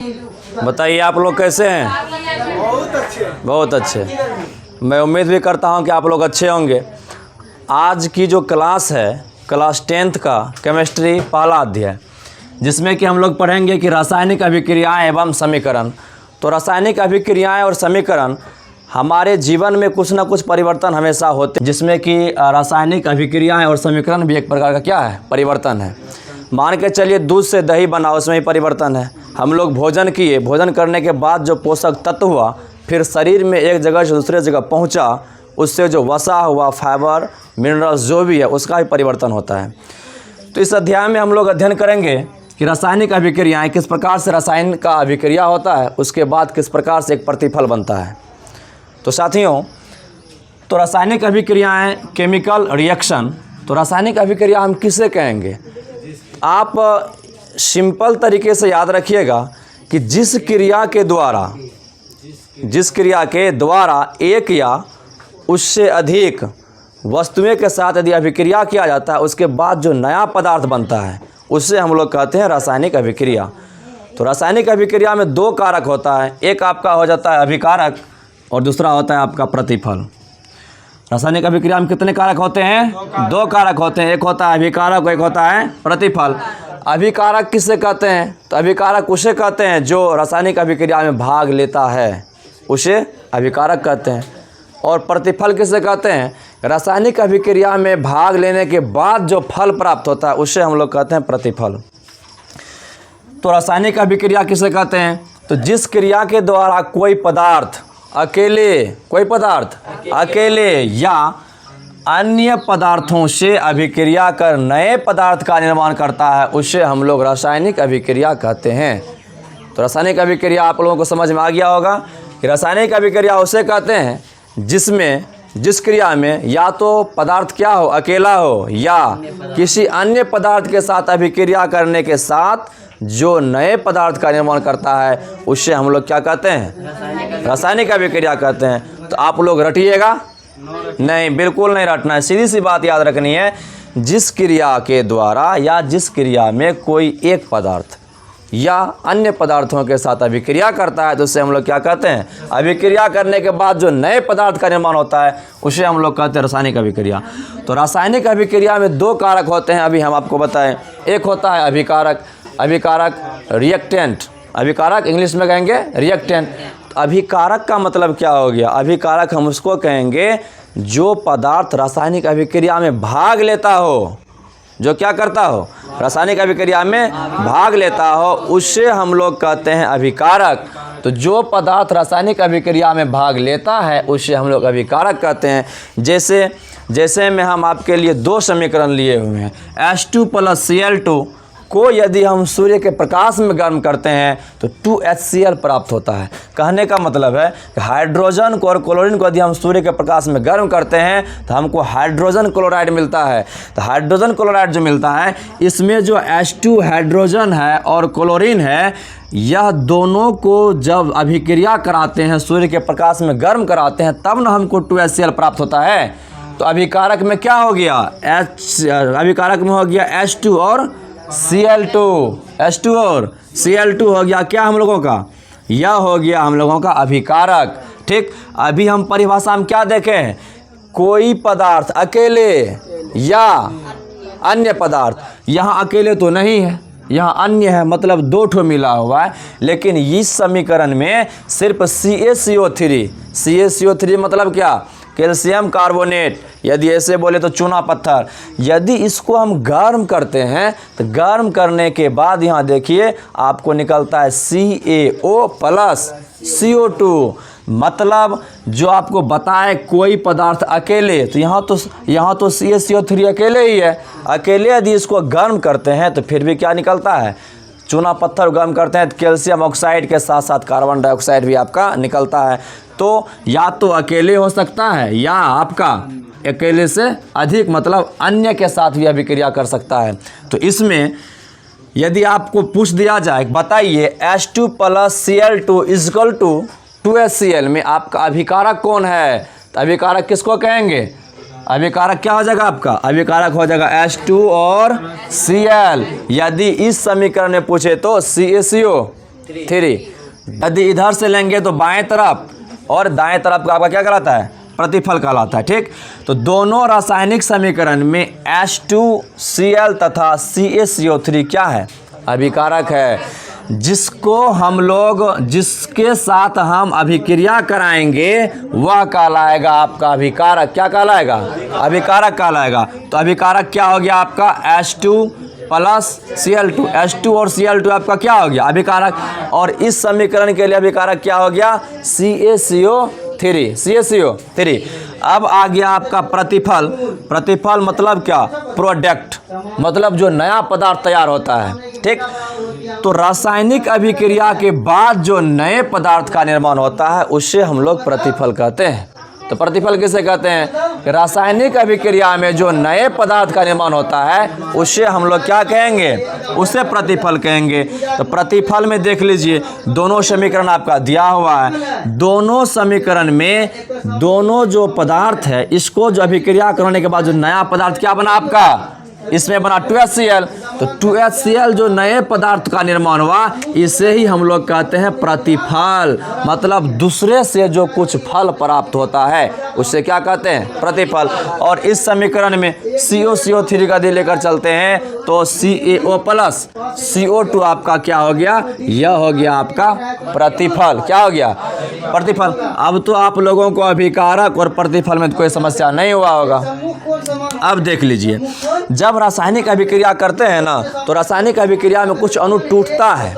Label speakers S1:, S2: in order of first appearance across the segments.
S1: बताइए आप लोग कैसे हैं?
S2: बहुत अच्छे।
S1: बहुत अच्छे। मैं उम्मीद भी करता हूं कि आप लोग अच्छे होंगे। आज की जो क्लास है, क्लास 10th का केमिस्ट्री पहला अध्याय, जिसमें कि हम लोग पढ़ेंगे कि रासायनिक अभिक्रियाएं एवं समीकरण। तो रासायनिक अभिक्रियाएं और समीकरण हमारे जीवन में कुछ ना कुछ परिवर्तन हमेशा होते हैं, जिसमें कि रासायनिक अभिक्रियाएं और समीकरण भी एक प्रकार का क्या है, परिवर्तन है। मान के चलिए दूध से दही बना, उसमें ही परिवर्तन है। हम लोग भोजन किए, भोजन करने के बाद जो पोषक तत्व हुआ फिर शरीर में एक जगह से दूसरे जगह पहुंचा, उससे जो वसा हुआ, फाइबर, मिनरल्स जो भी है, उसका भी परिवर्तन होता है। तो इस अध्याय में हम लोग अध्ययन करेंगे कि रासायनिक अभिक्रियाएं किस प्रकार से रसायन का अभिक्रिया होता है, उसके बाद किस प्रकार से एक प्रतिफल बनता है। तो साथियों, तो रासायनिक अभिक्रियाएं, केमिकल रिएक्शन, तो रासायनिक अभिक्रिया हम किसे कहेंगे? आप सिंपल तरीके से याद रखिएगा कि जिस क्रिया के द्वारा एक या उससे अधिक वस्तुएं के साथ यदि अभिक्रिया किया जाता है, उसके बाद जो नया पदार्थ बनता है, उससे हम लोग कहते हैं रासायनिक अभिक्रिया। तो रासायनिक अभिक्रिया में दो कारक होता है, एक आपका हो जाता है अभिकारक और दूसरा होता है आपका प्रतिफल। रासायनिक अभिक्रिया में कितने कारक होते हैं? दो कारक होते हैं, एक होता है अभिकारक, एक होता है प्रतिफल। अभिकारक किसे कहते हैं? तो अभिकारक उसे कहते हैं जो रासायनिक अभिक्रिया में भाग लेता है, उसे अभिकारक कहते हैं। और प्रतिफल किसे कहते हैं? रासायनिक अभिक्रिया में भाग लेने के बाद जो फल प्राप्त होता है, उसे हम लोग कहते हैं प्रतिफल। तो रासायनिक अभिक्रिया किसे कहते हैं? तो जिस क्रिया के द्वारा कोई पदार्थ अकेले या अन्य पदार्थों से अभिक्रिया कर नए पदार्थ का निर्माण करता है, उसे हम लोग रासायनिक अभिक्रिया कहते हैं। तो रासायनिक अभिक्रिया आप लोगों को समझ में आ गया होगा कि रासायनिक अभिक्रिया उसे कहते हैं जिस क्रिया में या तो पदार्थ क्या हो, अकेला हो, या किसी अन्य पदार्थ के साथ अभिक्रिया करने के साथ जो नए पदार्थ का निर्माण करता है, उससे हम लोग क्या कहते हैं? रासायनिक अभिक्रिया कहते हैं। तो आप लोग रटिएगा नहीं, बिल्कुल नहीं रटना है। सीधी सी बात याद रखनी है, जिस क्रिया के द्वारा या जिस क्रिया में कोई एक पदार्थ या अन्य पदार्थों के साथ अभिक्रिया करता है, तो उससे हम लोग क्या कहते हैं? अभिक्रिया करने के बाद जो नए पदार्थ का निर्माण होता है, उसे हम लोग कहते हैं रासायनिक अभिक्रिया। तो रासायनिक अभिक्रिया में दो कारक होते हैं, अभी हम आपको बताएं। एक होता है अभिकारक रिएक्टेंट, अभिकारक इंग्लिश में कहेंगे रिएक्टेंट। तो अभिकारक का मतलब क्या हो गया? अभिकारक हम उसको कहेंगे जो पदार्थ रासायनिक अभिक्रिया में भाग लेता हो, जो क्या करता हो, रासायनिक अभिक्रिया में भाग लेता हो, उससे हम लोग कहते हैं अभिकारक। तो जो पदार्थ रासायनिक अभिक्रिया में भाग लेता है, उससे हम लोग अभिकारक कहते हैं। जैसे में हम आपके लिए दो समीकरण लिए हुए हैं। H2 + Cl2 को यदि हम सूर्य के प्रकाश में गर्म करते हैं तो 2HCl प्राप्त होता है। कहने का मतलब है कि हाइड्रोजन को और क्लोरीन को यदि हम सूर्य के प्रकाश में गर्म करते हैं तो हमको हाइड्रोजन क्लोराइड मिलता है। तो हाइड्रोजन क्लोराइड जो मिलता है, इसमें जो H2 हाइड्रोजन है और क्लोरीन है, यह दोनों को जब अभिक्रिया कराते हैं, सूर्य के प्रकाश में गर्म कराते हैं, तब ना हमको 2HCl प्राप्त होता है। तो अभिकारक में क्या हो गया? अभिकारक में हो गया H2 और Cl2, H2 और Cl2 हो गया क्या हम लोगों का? यह हो गया हम लोगों का अभिकारक। ठीक, अभी हम परिभाषा में क्या देखें? कोई पदार्थ अकेले या अन्य पदार्थ। यहाँ अकेले तो नहीं है, यहाँ अन्य है, मतलब दो ठो मिला हुआ है। लेकिन इस समीकरण में सिर्फ CaCO3 मतलब क्या? कैल्शियम कार्बोनेट, यदि ऐसे बोले तो चूना पत्थर। यदि इसको हम गर्म करते हैं तो गर्म करने के बाद यहाँ देखिए आपको निकलता है CaO + CO2। मतलब जो आपको बताए कोई पदार्थ अकेले, तो यहाँ तो CaCO3 अकेले ही है। अकेले यदि इसको गर्म करते हैं तो फिर भी क्या निकलता है? चूना पत्थर गर्म करते हैं तो कैल्शियम ऑक्साइड के साथ साथ कार्बन डाइऑक्साइड भी आपका निकलता है। तो या तो अकेले हो सकता है या आपका अकेले से अधिक, मतलब अन्य के साथ भी अभिक्रिया कर सकता है। तो इसमें यदि आपको पूछ दिया जाए, बताइए H2 + Cl2 = 2HCl में आपका अभिकारक कौन है? तो अभिकारक किसको कहेंगे? अभिकारक क्या हो जाएगा आपका? अभिकारक हो जाएगा H2 और Cl। यदि इस समीकरण में पूछे तो CaCO, 3। यदि इधर से लेंगे तो बाएं तरफ और दाएं तरफ का आपका क्या कहलाता है, प्रतिफल कहलाता है। ठीक, तो दोनों रासायनिक समीकरण में H2Cl तथा CaCO3 क्या है, अभिकारक है। जिसके साथ हम अभिक्रिया कराएंगे वह कहलाएगा आपका अभिकारक। क्या कहलाएगा, अभिकारक कहलाएगा। तो अभिकारक क्या हो गया आपका H2 प्लस Cl2। H2 और Cl2 आपका क्या हो गया, अभिकारक। और इस समीकरण के लिए अभिकारक क्या हो गया, CaCO3। अब आ गया आपका प्रतिफल। प्रतिफल मतलब क्या, प्रोडक्ट, मतलब जो नया पदार्थ तैयार होता है। ठीक, तो रासायनिक अभिक्रिया के बाद जो नए पदार्थ का निर्माण होता है उसे हम लोग प्रतिफल कहते हैं। तो प्रतिफल किसे कहते हैं, कि रासायनिक अभिक्रिया में जो नए पदार्थ का निर्माण होता है उसे हम लोग क्या कहेंगे, उसे प्रतिफल कहेंगे। तो प्रतिफल में देख लीजिए दोनों समीकरण आपका दिया हुआ है। दोनों समीकरण में दोनों जो पदार्थ है इसको जो अभिक्रिया करने के बाद जो नया पदार्थ क्या बना आपका, इसमें बना 2HCl। तो 2HCl जो नए पदार्थ का निर्माण हुआ इसे ही हम लोग कहते हैं प्रतिफल। मतलब दूसरे से जो कुछ फल प्राप्त होता है उसे क्या कहते हैं, प्रतिफल। और इस समीकरण में COCO3 का दी लेकर चलते हैं तो CaO प्लस CO2 आपका क्या हो गया, यह हो गया आपका प्रतिफल। क्या हो गया, प्रतिफल। अब तो आप लोगों को अभिकारक और प्रतिफल में कोई समस्या नहीं हुआ होगा। अब देख लीजिए, जब रासायनिक अभिक्रिया करते हैं ना तो रासायनिक अभिक्रिया में कुछ अणु टूटता है।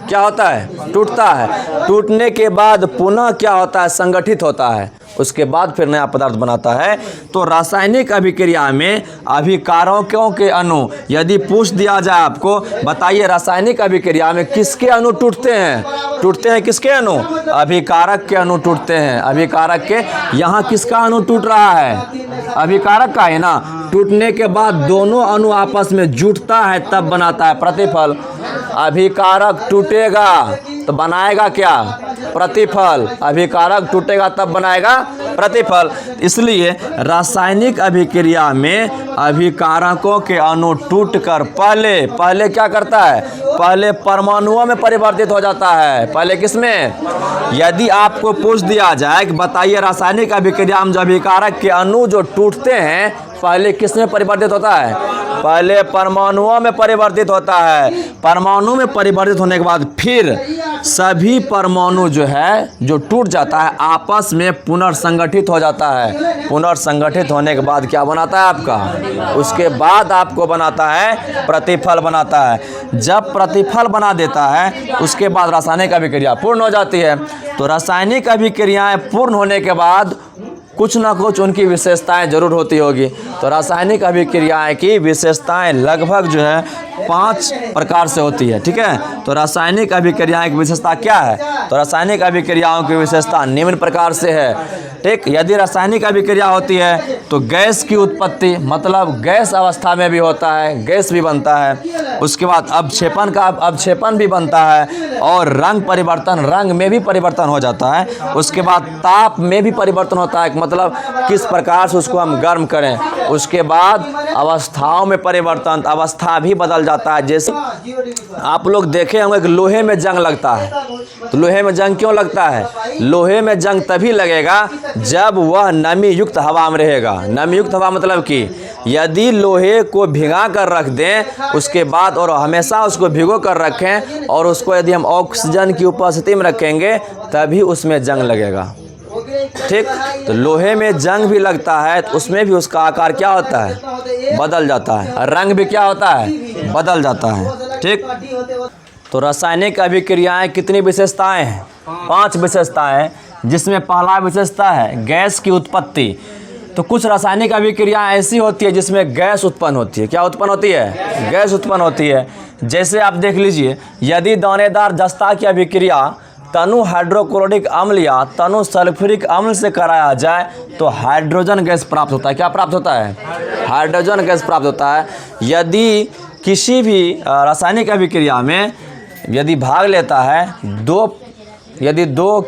S1: क्या होता है, टूटता है। टूटने के बाद पुनः क्या होता है, संगठित होता है। उसके बाद फिर नया पदार्थ बनाता है। तो रासायनिक अभिक्रिया में अभिकारकों के अणु, यदि पूछ दिया जाए आपको बताइए रासायनिक अभिक्रिया में किसके अणु टूटते हैं, टूटते हैं किसके अणु, अभिकारक के अणु टूटते हैं। अभिकारक के, यहाँ किसका अणु टूट रहा है, अभिकारक का है ना। टूटने के बाद दोनों अणु आपस में जुटता है तब बनाता है प्रतिफल। अभिकारक टूटेगा तो बनाएगा क्या, प्रतिफल। अभिकारक टूटेगा तब बनाएगा प्रतिफल। इसलिए रासायनिक अभिक्रिया में अभिकारकों के अणु टूटकर पहले क्या करता है, पहले परमाणुओं में परिवर्तित हो जाता है। पहले किसमें, यदि आपको पूछ दिया जाए कि बताइए रासायनिक अभिक्रिया में जो अभिकारक के अणु जो टूटते हैं पहले किसमें परिवर्तित होता है, पहले परमाणुओं में परिवर्तित होता है। परमाणु में परिवर्तित होने के बाद फिर सभी परमाणु जो है जो टूट जाता है आपस में पुनर्संगठित हो जाता है। पुनर्संगठित होने के बाद क्या बनाता है आपका, उसके बाद आपको बनाता है प्रतिफल बनाता है। जब प्रतिफल बना देता है उसके बाद रासायनिक अभिक्रिया पूर्ण हो जाती है। तो रासायनिक अभिक्रियाएं पूर्ण होने के बाद कुछ ना कुछ उनकी विशेषताएं जरूर होती होगी। तो रासायनिक अभिक्रियाएं की विशेषताएं लगभग जो है 5 प्रकार से होती है। ठीक है, तो रासायनिक अभिक्रियाएं की विशेषता क्या है, तो रासायनिक अभिक्रियाओं की विशेषता निम्न प्रकार से है। ठीक, यदि रासायनिक अभिक्रिया होती है तो गैस की उत्पत्ति, मतलब गैस अवस्था में भी होता है, गैस भी बनता है। उसके बाद अवक्षेपण भी बनता है और रंग परिवर्तन, रंग में भी परिवर्तन हो जाता है। उसके बाद ताप में भी परिवर्तन होता है, मतलब किस प्रकार से उसको हम गर्म करें। उसके बाद अवस्थाओं में परिवर्तन, अवस्था भी बदल जाता है। जैसे आप लोग देखे होंगे कि लोहे में जंग लगता है। तो लोहे में जंग क्यों लगता है, लोहे में जंग तभी लगेगा जब वह नमी युक्त हवा में रहेगा। नमी युक्त हवा मतलब कि यदि लोहे को भिगा कर रख दें उसके बाद और हमेशा उसको भिगो कर रखें और उसको यदि हम ऑक्सीजन की उपस्थिति में रखेंगे तभी उसमें जंग लगेगा। ठीक, तो लोहे में जंग भी लगता है तो उसमें भी उसका आकार क्या होता है, बदल जाता है, और रंग भी क्या होता है, बदल जाता है। ठीक, तो रासायनिक अभिक्रियाएं कितनी विशेषताएं हैं, 5 विशेषताएं, जिसमें पहला विशेषता है गैस की उत्पत्ति। तो कुछ रासायनिक अभिक्रियाएं ऐसी होती है जिसमें गैस उत्पन्न होती है। क्या उत्पन्न होती है, गैस उत्पन्न होती है। जैसे आप देख लीजिए, यदि दानेदार जस्ता की अभिक्रिया तनु हाइड्रोक्लोरिक अम्ल या तनु सल्फ्यूरिक अम्ल से कराया जाए तो हाइड्रोजन गैस प्राप्त होता है। क्या प्राप्त होता है, हाइड्रोजन गैस प्राप्त होता है। यदि किसी भी रासायनिक अभिक्रिया में यदि भाग लेता है, यदि दो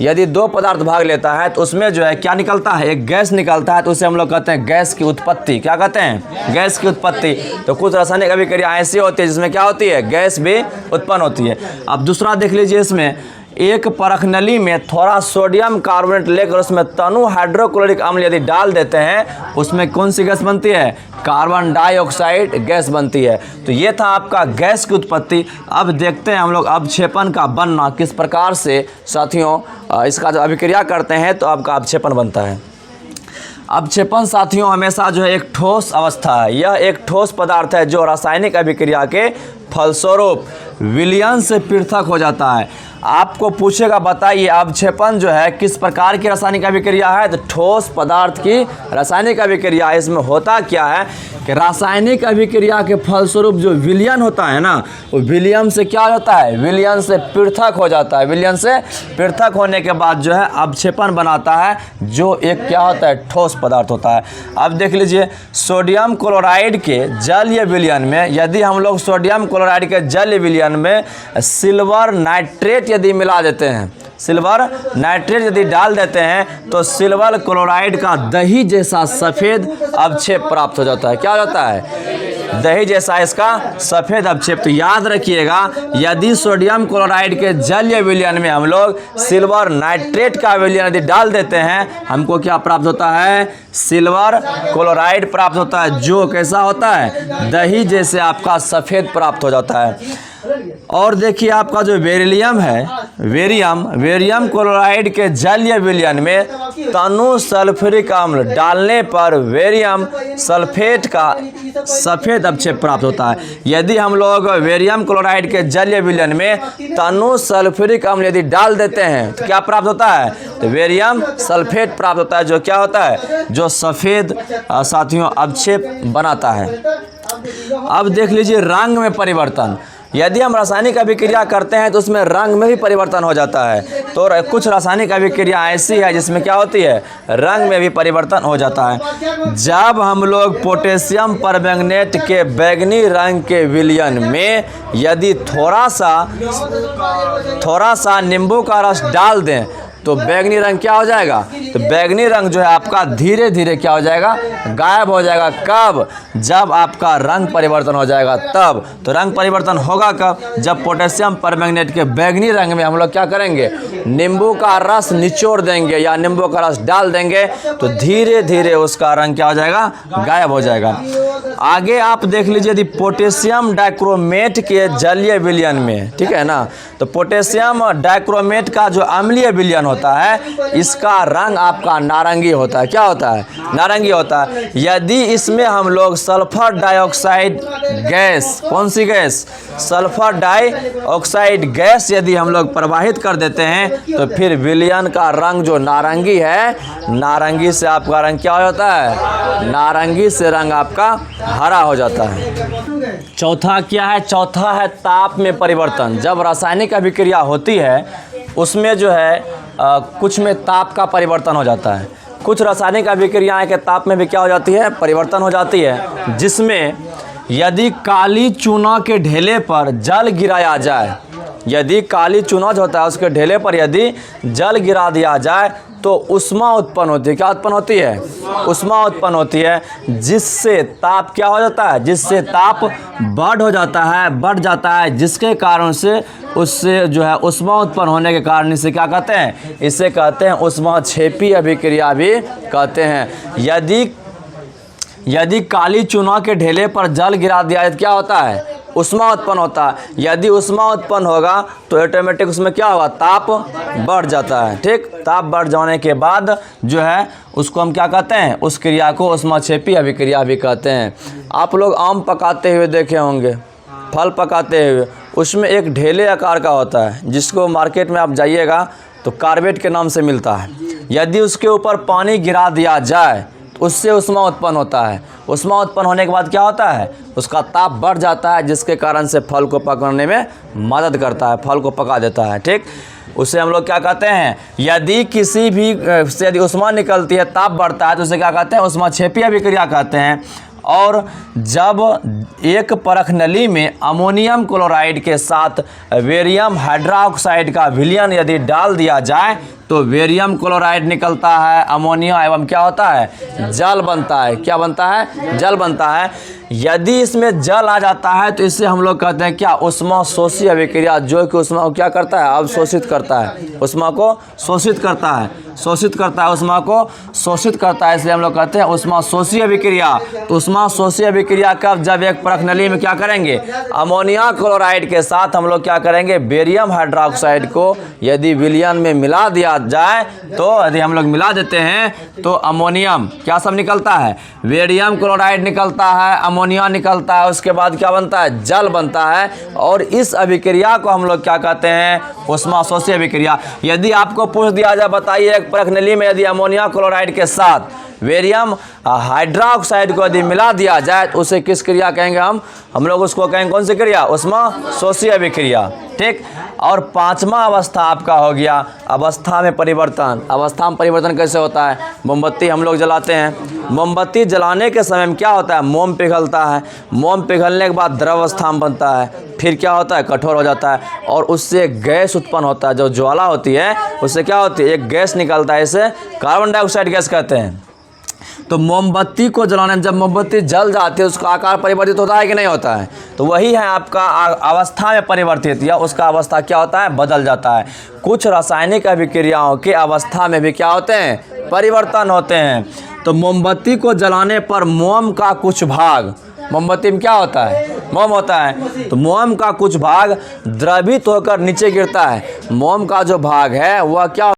S1: यदि दो पदार्थ भाग लेता है तो उसमें जो है क्या निकलता है, एक गैस निकलता है, तो उसे हम लोग कहते हैं गैस की उत्पत्ति। क्या कहते हैं, गैस की उत्पत्ति। तो कुछ रासायनिक अभिक्रिया ऐसी होती है जिसमें क्या होती है, गैस भी उत्पन्न होती है। अब दूसरा देख लीजिए, इसमें एक परख नली में थोड़ा सोडियम कार्बोनेट लेकर उसमें तनु हाइड्रोक्लोरिक अम्ल यदि डाल देते हैं, उसमें कौन सी गैस बनती है, कार्बन डाइऑक्साइड गैस बनती है। तो ये था आपका गैस की उत्पत्ति। अब देखते हैं हम लोग अवक्षेपण का बनना किस प्रकार से साथियों इसका जब अभिक्रिया करते हैं तो आपका अवक्षेपण बनता है। अवक्षेपण साथियों हमेशा जो है एक ठोस अवस्था है। यह एक ठोस पदार्थ है जो रासायनिक अभिक्रिया के फलस्वरूप विलयन से पृथक हो जाता है। आपको पूछेगा बताइए अवक्षेपण जो है किस प्रकार की रासायनिक अभिक्रिया है, तो ठोस पदार्थ की रासायनिक अभिक्रिया। इसमें होता क्या है कि रासायनिक अभिक्रिया के फलस्वरूप जो विलयन होता है ना, वो विलयन से क्या होता है, विलयन से पृथक हो जाता है। विलयन से पृथक होने के बाद जो है अवक्षेपण बनाता है, जो एक क्या होता है, ठोस पदार्थ होता है। अब देख लीजिए, सोडियम क्लोराइड के जलीय विलयन में यदि हम लोग सोडियम क्लोराइड के जलीय विलयन में सिल्वर नाइट्रेट यदि मिला देते हैं, सिल्वर नाइट्रेट यदि डाल देते हैं, तो सिल्वर क्लोराइड का दही जैसा सफ़ेद अवक्षेप प्राप्त हो जाता है। क्या हो जाता है, दही जैसा इसका सफ़ेद अवक्षेप। तो याद रखिएगा, यदि सोडियम क्लोराइड के जलीय विलयन में हम लोग सिल्वर नाइट्रेट का विलयन यदि डाल देते हैं, हमको क्या प्राप्त होता है, सिल्वर क्लोराइड प्राप्त होता है, जो कैसा होता है, दही जैसे आपका सफ़ेद प्राप्त हो जाता है। और देखिए आपका जो बेरिलियम है, वेरियम क्लोराइड के जलीय विलयन में तनु सल्फ्यूरिक अम्ल डालने पर वेरियम सल्फेट का सफ़ेद अवक्षेप प्राप्त होता है। यदि हम लोग वेरियम क्लोराइड के जलीय विलयन में तनु सल्फ्यूरिक अम्ल यदि डाल देते हैं तो क्या प्राप्त होता है, तो वेरियम सल्फेट प्राप्त होता है, जो क्या होता है, जो सफ़ेद साथियों अवक्षेप बनाता है। अब देख लीजिए रंग में परिवर्तन। यदि हम रासायनिक अभिक्रिया करते हैं तो उसमें रंग में भी परिवर्तन हो जाता है। तो कुछ रासायनिक अभिक्रिया ऐसी है जिसमें क्या होती है, रंग में भी परिवर्तन हो जाता है। जब हम लोग पोटेशियम परमैंगनेट के बैंगनी रंग के विलयन में यदि थोड़ा सा नींबू का रस डाल दें तो बैंगनी रंग क्या हो जाएगा, तो बैंगनी रंग जो है आपका धीरे धीरे क्या हो जाएगा, गायब हो जाएगा। कब, जब आपका रंग परिवर्तन हो जाएगा तब। तो रंग परिवर्तन होगा कब, जब पोटेशियम परमैंगनेट के बैंगनी रंग में हम लोग क्या करेंगे, नींबू का रस निचोड़ देंगे या नींबू का रस डाल देंगे, तो धीरे धीरे उसका रंग क्या हो जाएगा, गायब हो जाएगा। आगे आप देख लीजिए, यदि पोटेशियम डाइक्रोमेट के जलीय विलयन में, ठीक है ना, तो पोटेशियम डाइक्रोमेट का जो अम्लीय विलयन होता है, इसका रंग आपका नारंगी होता है। क्या होता है, नारंगी होता है। यदि इसमें हम लोग सल्फर डाइऑक्साइड गैस, कौन सी गैस, सल्फर डाइऑक्साइड गैस यदि हम लोग प्रवाहित कर देते हैं, तो फिर विलयन का रंग जो नारंगी है, नारंगी से आपका रंग क्या हो जाता है, नारंगी से रंग आपका हरा हो जाता है। चौथा क्या है, चौथा है ताप में परिवर्तन। जब रासायनिक अभिक्रिया होती है उसमें जो है कुछ में ताप का परिवर्तन हो जाता है। कुछ रासायनिक अभिक्रियाएं के ताप में भी क्या हो जाती है, परिवर्तन हो जाती है, जिसमें यदि काली चूना के ढेले पर जल गिराया जाए, यदि काली चूना जो होता है उसके ढेले पर यदि जल गिरा दिया जाए तो उष्मा उत्पन्न होती है। क्या उत्पन्न होती है, उष्मा उत्पन्न होती है, जिससे ताप क्या हो जाता है, जिससे ताप बढ़ जाता है, जिसके कारण से उससे जो है उष्मा उत्पन्न होने के कारण इसे क्या कहते हैं, इसे कहते हैं उष्माक्षेपी अभिक्रिया भी कहते हैं। यदि काली चूना के ढेले पर जल गिरा दिया जाए तो क्या होता है, उष्मा उत्पन्न होता है। यदि उष्मा उत्पन्न होगा तो ऑटोमेटिक उसमें क्या होगा, ताप बढ़ जाता है। ठीक, ताप बढ़ जाने के बाद जो है उसको हम क्या कहते हैं, उस क्रिया को उष्माक्षेपी अभिक्रिया भी कहते हैं। आप लोग आम पकाते हुए देखे होंगे, फल पकाते हुए, उसमें एक ढेले आकार का होता है जिसको मार्केट में आप जाइएगा तो कार्बेट के नाम से मिलता है। यदि उसके ऊपर पानी गिरा दिया जाए तो उससे उष्मा उत्पन्न होता है। उष्मा उत्पन्न होने के बाद क्या होता है, उसका ताप बढ़ जाता है, जिसके कारण से फल को पकड़ने में मदद करता है, फल को पका देता है। ठीक, उसे हम लोग क्या कहते हैं, यदि किसी भी से यदि उष्मा निकलती है, ताप बढ़ता है, तो उसे क्या कहते हैं, उष्माक्षेपी अभिक्रिया कहते हैं। और जब एक परख नली में अमोनियम क्लोराइड के साथ वेरियम हाइड्रोक्साइड का विलयन यदि डाल दिया जाए तो बेरियम क्लोराइड निकलता है, अमोनिया एवं क्या होता है, जल बनता है। क्या बनता है, जल बनता है। यदि इसमें जल आ जाता है तो इससे हम लोग कहते हैं क्या, उष्मा शोषी अभिक्रिया, जो कि उष्मा को क्या करता है, अवशोषित करता है, उष्मा को शोषित करता है, शोषित करता है, उष्मा को शोषित करता है, इसलिए हम लोग कहते हैं उष्मा शोषी अभिक्रिया। तो उष्मा शोषी अभिक्रिया कब, जब एक परख नली में क्या करेंगे, अमोनिया क्लोराइड के साथ हम लोग क्या करेंगे, बेरियम हाइड्रोक्साइड को यदि विलयन में मिला दिया जाए, तो यदि हम लोग मिला देते हैं तो अमोनियम क्या सब निकलता है, बेरियम क्लोराइड निकलता है, अमोनिया निकलता है, उसके बाद क्या बनता है, जल बनता है। और इस अभिक्रिया को हम लोग क्या कहते हैं, उष्मा शोषी अभिक्रिया। यदि आपको पूछ दिया जाए, बताइए एक परख नली में यदि अमोनिया क्लोराइड के साथ बेरियम हाइड्रोक्साइड को यदि मिला दिया जाए तो उसे किस क्रिया कहेंगे, हम लोग उसको कहेंगे कौन सी क्रिया, उष्मा शोषी अभिक्रिया। ठीक। और पांचवा अवस्था आपका हो गया अवस्था में परिवर्तन। अवस्था में परिवर्तन कैसे होता है, मोमबत्ती हम लोग जलाते हैं, मोमबत्ती जलाने के समय में क्या होता है, मोम पिघलता है, मोम पिघलने के बाद द्रव अवस्था में बनता है, फिर क्या होता है, कठोर हो जाता है, और उससे गैस उत्पन्न होता है। जो ज्वाला होती है उससे क्या होती है, एक गैस निकलता है, इसे कार्बन डाइऑक्साइड गैस कहते हैं। तो मोमबत्ती को जलाने में जब मोमबत्ती जल जाती है उसका आकार परिवर्तित होता है कि नहीं होता है, तो वही है आपका अवस्था में परिवर्तित, या उसका अवस्था क्या होता है, बदल जाता है। कुछ रासायनिक अभिक्रियाओं के अवस्था में भी क्या होते हैं, परिवर्तन होते हैं। तो मोमबत्ती को जलाने पर मोम का कुछ भाग, मोमबत्ती में क्या होता है, मोम होता है, तो मोम का कुछ भाग द्रवित होकर नीचे गिरता है। मोम का जो भाग है वह क्या